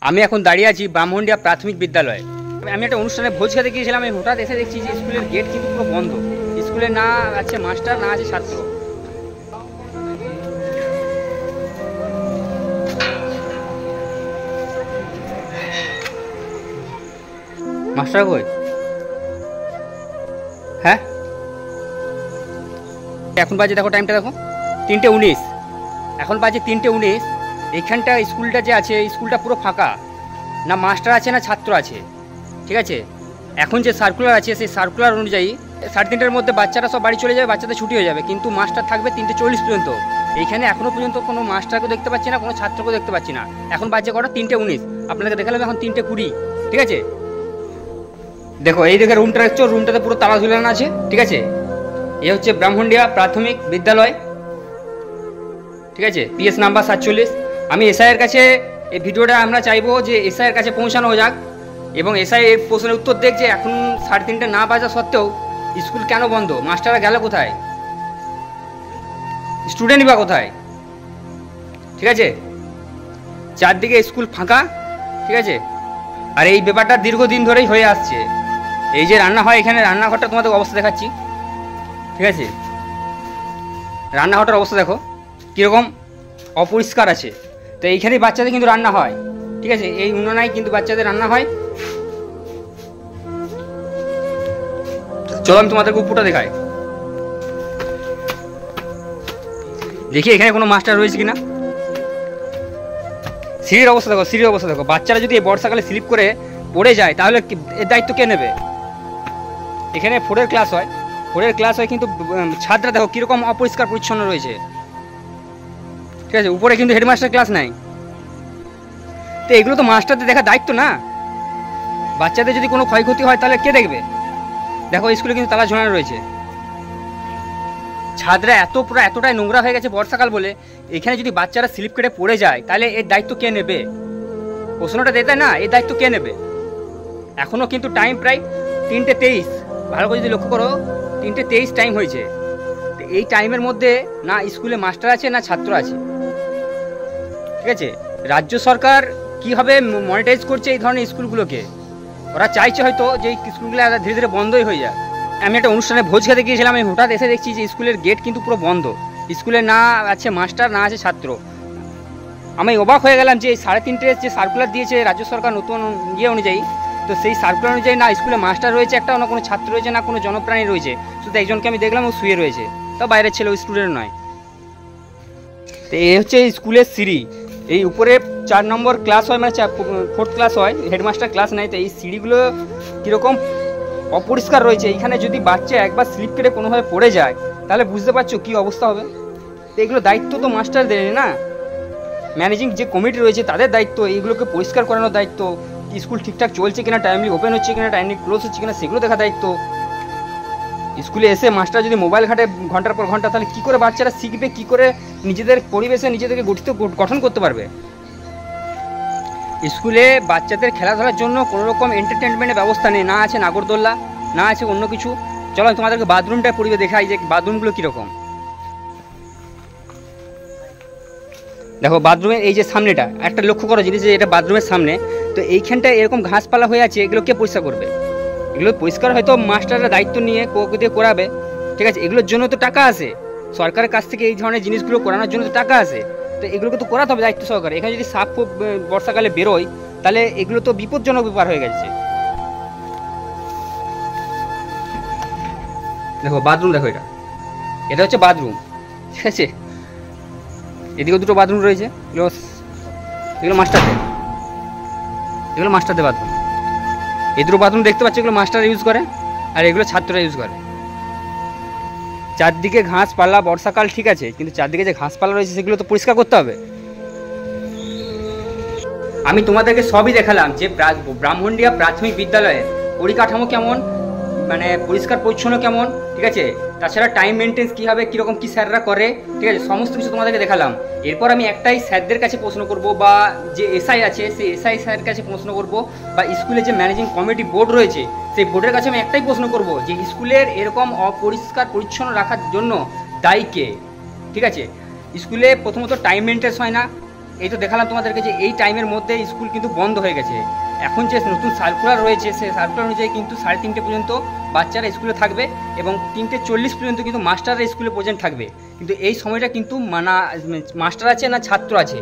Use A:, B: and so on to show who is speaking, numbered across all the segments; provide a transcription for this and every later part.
A: আমি এখন দাঁড়িয়ে আছি ব্রাহ্মণডিয়া প্রাথমিক বিদ্যালয়ে। আমি একটা অনুষ্ঠানে ভোজ খেতে গিয়েছিলাম। আমি হঠাৎ এসে দেখছি যে স্কুলের গেট কিন্তু পুরো বন্ধ। স্কুলে না আছে মাস্টার, না আছে ছাত্র। মাস্টার কই? হ্যাঁ, এখন বাজে, দেখো টাইমটা দেখো, 3:19। এখন বাজে 3:19। এইখানটা স্কুলটা যে আছে, স্কুলটা পুরো ফাঁকা, না মাস্টার আছে না ছাত্র আছে। ঠিক আছে, এখন যে সার্কুলার আছে সেই সার্কুলার অনুযায়ী 3:30টার মধ্যে বাচ্চারা সব বাড়ি চলে যাবে, বাচ্চাদের ছুটি হয়ে যাবে, কিন্তু মাস্টার থাকবে 3:40 পর্যন্ত। এইখানে এখনও পর্যন্ত কোনো মাস্টারকে দেখতে পাচ্ছি না, কোনো ছাত্রকেও দেখতে পাচ্ছি না। এখন বাজে কটা? 3:19। আপনাকে দেখালাম এখন 3:20। ঠিক আছে, দেখো এই দেখে রুমটা দেখছো, রুমটাতে পুরো তালা ঝুলানো আছে। ঠিক আছে, এ হচ্ছে ব্রাহ্মণডিয়া প্রাথমিক বিদ্যালয়। ঠিক আছে, PS নাম্বার 47। আমি এসআইয়ের কাছে এই ভিডিওটা আমরা চাইবো যে এসআইয়ের কাছে পৌঁছানো যাক, এবং এসআই এই প্রশ্নের উত্তর দেখ যে এখন 3:30 না বাজা সত্ত্বেও স্কুল কেন বন্ধ, মাস্টাররা গেল কোথায়, স্টুডেন্টই বা কোথায়। ঠিক আছে, চারদিকে স্কুল ফাঁকা। ঠিক আছে, আর এই ব্যাপারটা দীর্ঘদিন ধরেই হয়ে আসছে। এই যে রান্না হয়, এখানে রান্নাঘরটা তোমাদের অবস্থা দেখাচ্ছি। ঠিক আছে, রান্নাঘরটার অবস্থা দেখো কীরকম অপরিষ্কার আছে। তো এইখানেই বাচ্চাদের কিন্তু রান্না হয়। ঠিক আছে, এই উনুনায় কিন্তু বাচ্চাদের রান্না হয়। চলো আমি তোমাদেরকে উপরটা দেখাই, দেখি এখানে কোনো মাস্টার রয়েছে কিনা। সিঁড়ির অবস্থা দেখো, সিঁড়ির অবস্থা দেখো। বাচ্চারা যদি এই বর্ষাকালে স্লিপ করে পড়ে যায় তাহলে এর দায়িত্ব কে নেবে? এখানে 4-এর ক্লাস হয়, 4-এর ক্লাস হয়, কিন্তু ছাত্ররা দেখো কীরকম অপরিষ্কার পরিচ্ছন্ন রয়েছে। ঠিক আছে, উপরে কিন্তু হেডমাস্টার ক্লাস নাই। তো এগুলো তো মাস্টারদের দেখা দায়িত্ব না। বাচ্চাদের যদি কোনো ক্ষয়ক্ষতি হয় তাহলে কে দেখবে? দেখো স্কুলে কিন্তু তালা ঝোলানো রয়েছে। ছাদরা এতটাই নোংরা হয়ে গেছে বর্ষাকাল বলে। এখানে যদি বাচ্চারা স্লিপ কেটে পড়ে যায় তাহলে এর দায়িত্ব কে নেবে? প্রশ্নটা দিতে না, এর দায়িত্ব কে নেবে? এখনও কিন্তু টাইম প্রায় 3:23। ভালো করে যদি লক্ষ্য করো, 3:23 টাইম হয়েছে। তো এই টাইমের মধ্যে না স্কুলে মাস্টার আছে না ছাত্র আছে। ঠিক আছে, রাজ্য সরকার কীভাবে মনিটাইজ করছে এই ধরনের স্কুলগুলোকে? ওরা চাইছে হয়তো যে এই স্কুলগুলো ধীরে ধীরে বন্ধই হয়ে যায়। আমি একটা অনুষ্ঠানে ভোজ খেতে গিয়েছিলাম। আমি হঠাৎ এসে দেখছি যে স্কুলের গেট কিন্তু পুরো বন্ধ। স্কুলে না আছে মাস্টার, না আছে ছাত্র। আমি অবাক হয়ে গেলাম যে এই 3:30 যে সার্কুলার দিয়েছে রাজ্য সরকার নতুন অনুযায়ী, তো সেই সার্কুলার অনুযায়ী না স্কুলে মাস্টার রয়েছে একটা, না কোনো ছাত্র রয়েছে, না কোনো জনপ্রাণী রয়েছে। শুধু একজনকে আমি দেখলাম, ও শুয়ে রয়েছে, তো বাইরের ছেলে, ওই স্টুডেন্ট নয়। তো এই হচ্ছে স্কুলের সিঁড়ি। এই উপরে 4 নম্বর ক্লাস হয়, মানে 4th ক্লাস হয়, হেডমাস্টার ক্লাস নেই। তো এই সিঁড়িগুলো কীরকম অপরিষ্কার রয়েছে। এইখানে যদি বাচ্চা একবার স্লিপ কেটে কোনোভাবে পড়ে যায় তাহলে বুঝতে পারছো কী অবস্থা হবে। তো এগুলো দায়িত্ব তো মাস্টারদের না, ম্যানেজিং যে কমিটি রয়েছে তাদের দায়িত্ব। এইগুলোকে পরিষ্কার করানোর দায়িত্ব, স্কুল ঠিকঠাক চলছে কিনা, টাইমলি ওপেন হচ্ছে কিনা, টাইমলি ক্লোজ হচ্ছে কিনা, সেগুলো দেখা দায়িত্ব। স্কুলে এসে মাস্টার যদি মোবাইল ঘাটে ঘন্টার পর ঘন্টা, তাহলে কী করে বাচ্চারা শিখবে, কী করে নিজেদের পরিবেশে নিজেদেরকে গঠন করতে পারবে? স্কুলে বাচ্চাদের খেলাধুলার জন্য কোনো রকম এন্টারটেনমেন্টের ব্যবস্থা নেই, না আছে নাগরদোল্লা, না আছে অন্য কিছু। চলো আমি তোমাদেরকে বাথরুমটা পরিবেশ দেখাই যে বাথরুমগুলো কীরকম। দেখো বাথরুমের এই যে সামনেটা, একটা লক্ষ্য করো জিনিস যে এটা বাথরুমের সামনে। তো এইখানটা এরকম ঘাসপালা হয়ে আছে, এগুলো কে পরিষ্কার করবে? এগুলো পরিষ্কার হয়তো মাস্টাররা দায়িত্ব নিয়ে দিয়ে করাবে। ঠিক আছে, এগুলোর জন্য তো টাকা আসে সরকারের কাছ থেকে, এই ধরনের জিনিসগুলো করানোর জন্য তো টাকা আসে। তো এগুলোকে তো করাতে হবে দায়িত্ব সহকারে। এখানে যদি সাপ বর্ষাকালে বেরোয় তাহলে এগুলো তো বিপজ্জনক ব্যাপার হয়ে গেছে। দেখো বাথরুম, দেখো এটা হচ্ছে বাথরুম। ঠিক আছে, এদিকে 2টো বাথরুম রয়েছে। এগুলো মাস্টারদের বাথরুম। এই 2টো বাথরুম দেখতে পাচ্ছি, এগুলো মাস্টার ইউজ করে, আর এগুলো ছাত্ররা ইউজ করে। চারদিকে ঘাসপালা, বর্ষাকাল ঠিক আছে, কিন্তু চারদিকে যে ঘাসপালা রয়েছে সেগুলো তো পরিষ্কার করতে হবে। আমি তোমাদেরকে সবই দেখালাম যে ব্রাহ্মণডিয়া প্রাথমিক বিদ্যালয়ের পরিকাঠামো কেমন, মানে পরিষ্কার পরিচ্ছন্ন কেমন। ঠিক আছে, তাছাড়া টাইম মেনটেন্স কীভাবে, কীরকম কী স্যাররা করে। ঠিক আছে, সমস্ত কিছু তোমাদেরকে দেখালাম। এরপর আমি একটাই স্যারদের কাছে প্রশ্ন করব, বা যে এসআই আছে সেই এসআই স্যারের কাছে প্রশ্ন করব, বা স্কুলে যে ম্যানেজিং কমিটি বোর্ড রয়েছে সেই বোর্ডের কাছে আমি একটাই প্রশ্ন করব যে স্কুলের এরকম অপরিষ্কার পরিচ্ছন্ন রাখার জন্য দায়ী কে? ঠিক আছে, স্কুলে প্রথমত টাইম মেনটেন্স হয় না, এই তো দেখালাম তোমাদেরকে যে এই টাইমের মধ্যে স্কুল কিন্তু বন্ধ হয়ে গেছে। এখন যে নতুন সার্কুলার রয়েছে সেই সার্কুলার অনুযায়ী কিন্তু 3:30 পর্যন্ত বাচ্চারা স্কুলে থাকবে এবং 3:40 পর্যন্ত কিন্তু মাস্টাররা স্কুলে প্রেজেন্ট থাকবে। কিন্তু এই সময়টা কিন্তু না মাস্টার আছে না ছাত্র আছে।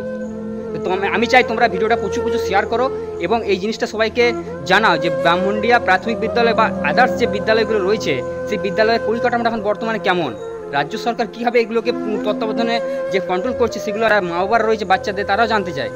A: তো আমি চাই তোমরা ভিডিওটা প্রচুর শেয়ার করো এবং এই জিনিসটা সবাইকে জানাও যে ব্রাহ্মণডিয়া প্রাথমিক বিদ্যালয় বা আদার্স যে বিদ্যালয়গুলো রয়েছে সেই বিদ্যালয়ের পরিকাঠামোটা এখন বর্তমানে কেমন, রাজ্য সরকার কীভাবে এগুলোকে তত্ত্বাবধানে যে কন্ট্রোল করছে সেগুলো আর মা বাবার রয়েছে বাচ্চাদের তারাও জানতে চায়।